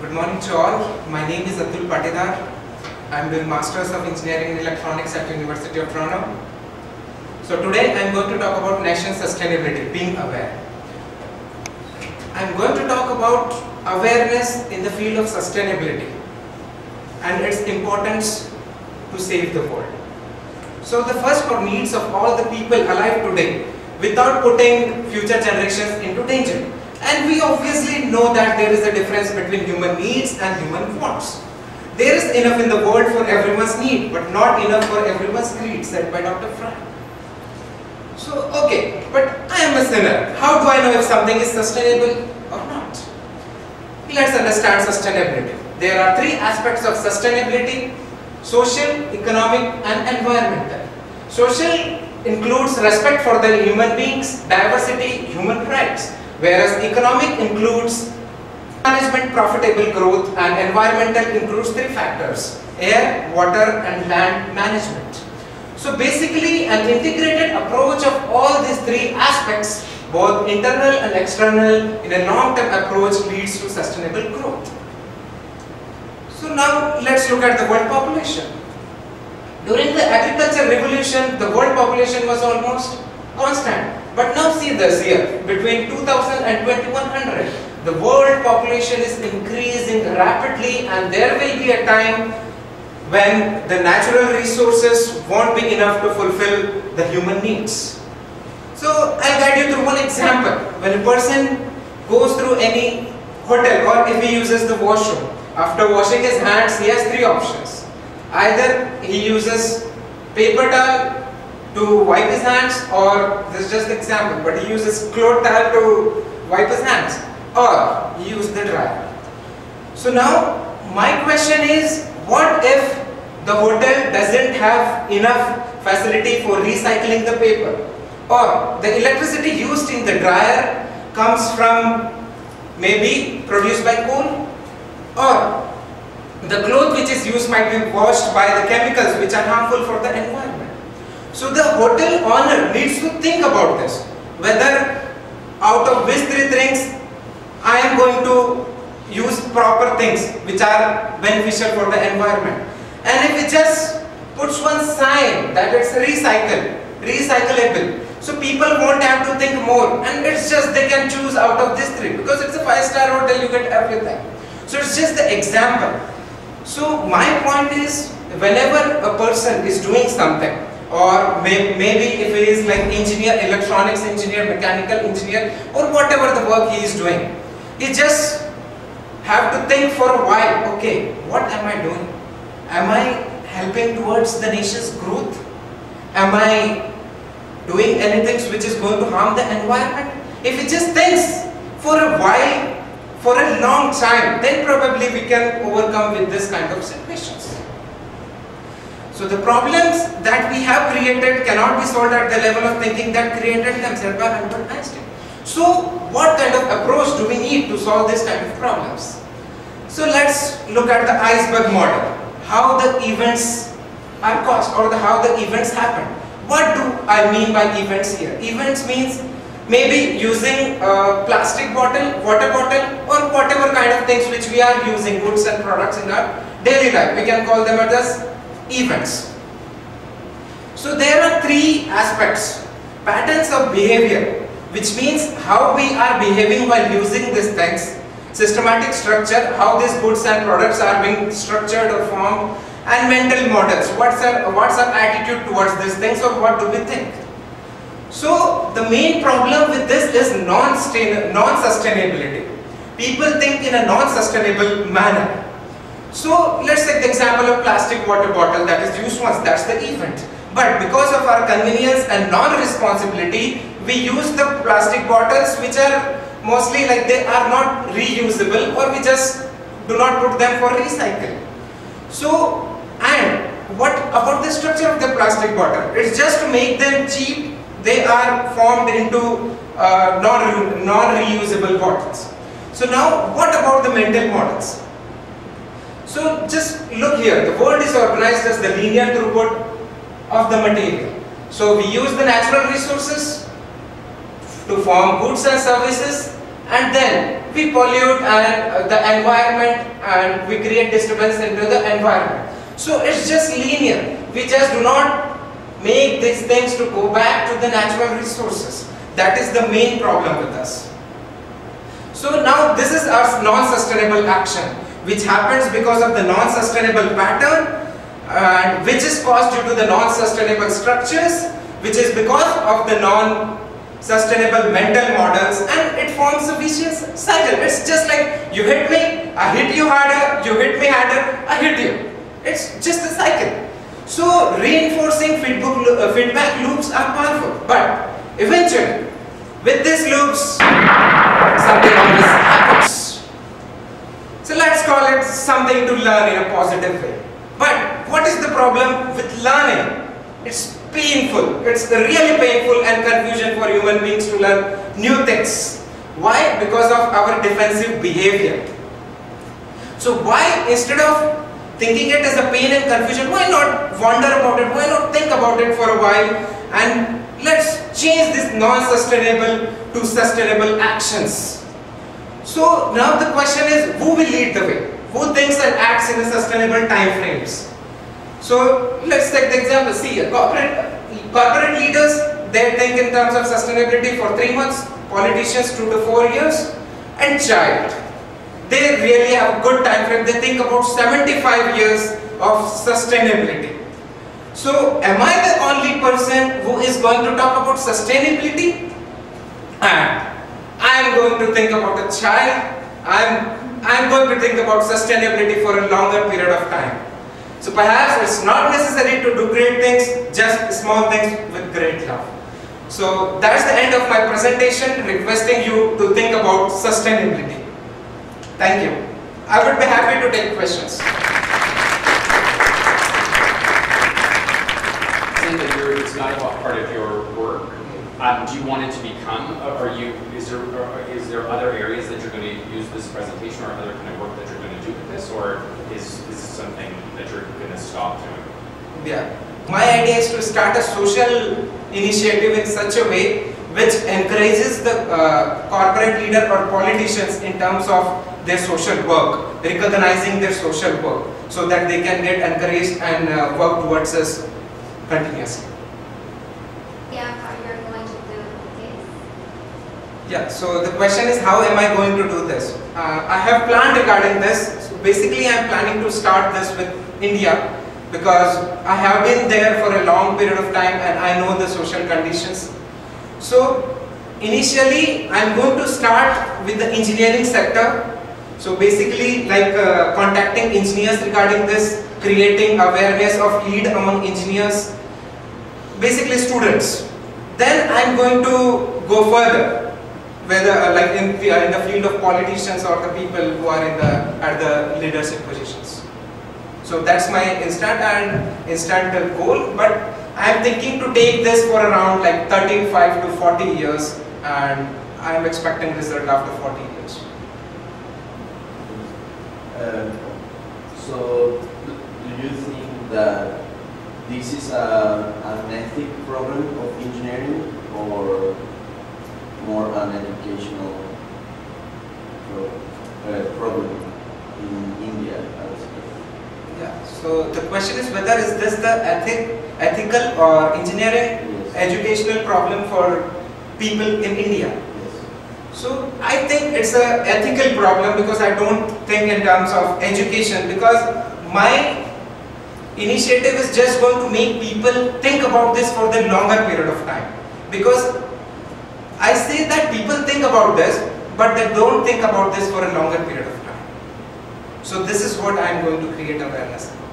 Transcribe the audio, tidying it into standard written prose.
Good morning to all. My name is Atul Patidar. I am doing Masters of Engineering in Electronics at University of Toronto. So today I am going to talk about nation sustainability, being aware. I am going to talk about awareness in the field of sustainability and its importance to save the world. So the first needs of all the people alive today without putting future generations into danger. And we obviously know that there is a difference between human needs and human wants. There is enough in the world for everyone's need, but not enough for everyone's greed, said by Dr. Fry. So, okay, but I am a sinner. How do I know if something is sustainable or not? Let's understand sustainability. There are three aspects of sustainability: social, economic, and environmental. Social includes respect for the human beings, diversity, human rights. Whereas economic includes management, profitable growth, and environmental includes three factors: air, water, and land management. So basically an integrated approach of all these three aspects, both internal and external, in a long-term approach leads to sustainable growth. So now let's look at the world population. During the agricultural revolution, the world population was almost constant. But now see this here, between 2000 and 2100, the world population is increasing rapidly, and there will be a time when the natural resources won't be enough to fulfill the human needs. So I'll guide you through one example. When a person goes through any hotel, or if he uses the washroom, after washing his hands, he has three options. Either he uses paper towel to wipe his hands, or this is just an example, but he uses cloth towel to wipe his hands, or he uses the dryer. So now my question is, what if the hotel doesn't have enough facility for recycling the paper, or the electricity used in the dryer comes from maybe produced by coal, or the cloth which is used might be washed by the chemicals which are harmful for the environment. So the hotel owner needs to think about this, whether out of which three things I am going to use proper things which are beneficial for the environment. And if it just puts one sign that it's recyclable, so people won't have to think more, and it's just they can choose out of these three, because it's a 5-star hotel, you get everything. So it's just the example. So my point is, whenever a person is doing something, or maybe if he is like engineer, electronics engineer, mechanical engineer, or whatever the work he is doing, he just have to think for a while, okay, what am I doing? Am I helping towards the nation's growth? Am I doing anything which is going to harm the environment? If he just thinks for a while, for a long time, then probably we can overcome with this kind of situations. So the problems that we have created cannot be solved at the level of thinking that created them, said by Albert Einstein. So what kind of approach do we need to solve this kind of problems? So let's look at the iceberg model. How the events are caused, or how the events happen. What do I mean by events here? Events means maybe using a plastic bottle, water bottle, or whatever kind of things which we are using, goods and products in our daily life. We can call them as events. So there are three aspects: patterns of behavior, which means how we are behaving while using these things; systematic structure, how these goods and products are being structured or formed; and mental models, what's our attitude towards these things, or what do we think. So the main problem with this is non-sustainability. People think in a non-sustainable manner. So let's take the example of plastic water bottle that is used once, that's the event. But because of our convenience and non-responsibility, we use the plastic bottles which are mostly like they are not reusable, or we just do not put them for recycle. So, and what about the structure of the plastic bottle? It's just to make them cheap, they are formed into non-reusable bottles. So now what about the mental models? So just look here, the world is organized as the linear throughput of the material. So we use the natural resources to form goods and services, and then we pollute and the environment, and we create disturbance into the environment. So it's just linear. We just do not make these things to go back to the natural resources. That is the main problem with us. So now this is our non-sustainable action, which happens because of the non-sustainable pattern, and which is caused due to the non-sustainable structures, which is because of the non-sustainable mental models, and it forms a vicious cycle. It's just like you hit me, I hit you harder, you hit me harder, I hit you. It's just a cycle. So reinforcing feedback loops are powerful, but eventually with these loops something always happens. So let's call it something to learn in a positive way. But what is the problem with learning? It's painful. It's really painful and confusion for human beings to learn new things. Why? Because of our defensive behavior. So why, instead of thinking it as a pain and confusion, why not wonder about it? Why not think about it for a while, and let's change this non-sustainable to sustainable actions. So now the question is, who will lead the way? Who thinks and acts in the sustainable time frames? So let's take the example. See, corporate leaders, they think in terms of sustainability for 3 months, politicians 2 to 4 years, and child, they really have a good time frame. They think about 75 years of sustainability. So am I the only person who is going to talk about sustainability? And I am going to think about a child. I am going to think about sustainability for a longer period of time. So perhaps it's not necessary to do great things, just small things with great love. So that's the end of my presentation, requesting you to think about sustainability. Thank you. I would be happy to take questions. Saying that it's not about part of your work. Do you want it to become? Is there other areas that you're going to use this presentation, or other kind of work that you're going to do with this, or is this something that you're going to stop doing? Yeah. My idea is to start a social initiative in such a way which encourages the corporate leader or politicians in terms of their social work, recognizing their social work, so that they can get encouraged and work towards us continuously. Yeah, how you're going to do this? Yeah, so the question is, how am I going to do this? I have planned regarding this. So basically I am planning to start this with India, because I have been there for a long period of time and I know the social conditions. So initially I am going to start with the engineering sector. So basically like contacting engineers regarding this, creating awareness of lead among engineers, basically students. Then I am going to go further, whether like in the field of politicians or the people who are at the leadership positions. So that's my instant goal, but I am thinking to take this for around like 35 to 40 years, and I am expecting result after 40 years. So do you think that this is an ethic problem of engineering, or more an educational problem in India? Yeah. So the question is whether is this the ethical or engineering educational problem for people in India? Yes. So I think it's an ethical problem, because I don't think in terms of education, because my initiative is just going to make people think about this for the longer period of time. Because I say that people think about this, but they don't think about this for a longer period of time. So this is what I am going to create awareness about.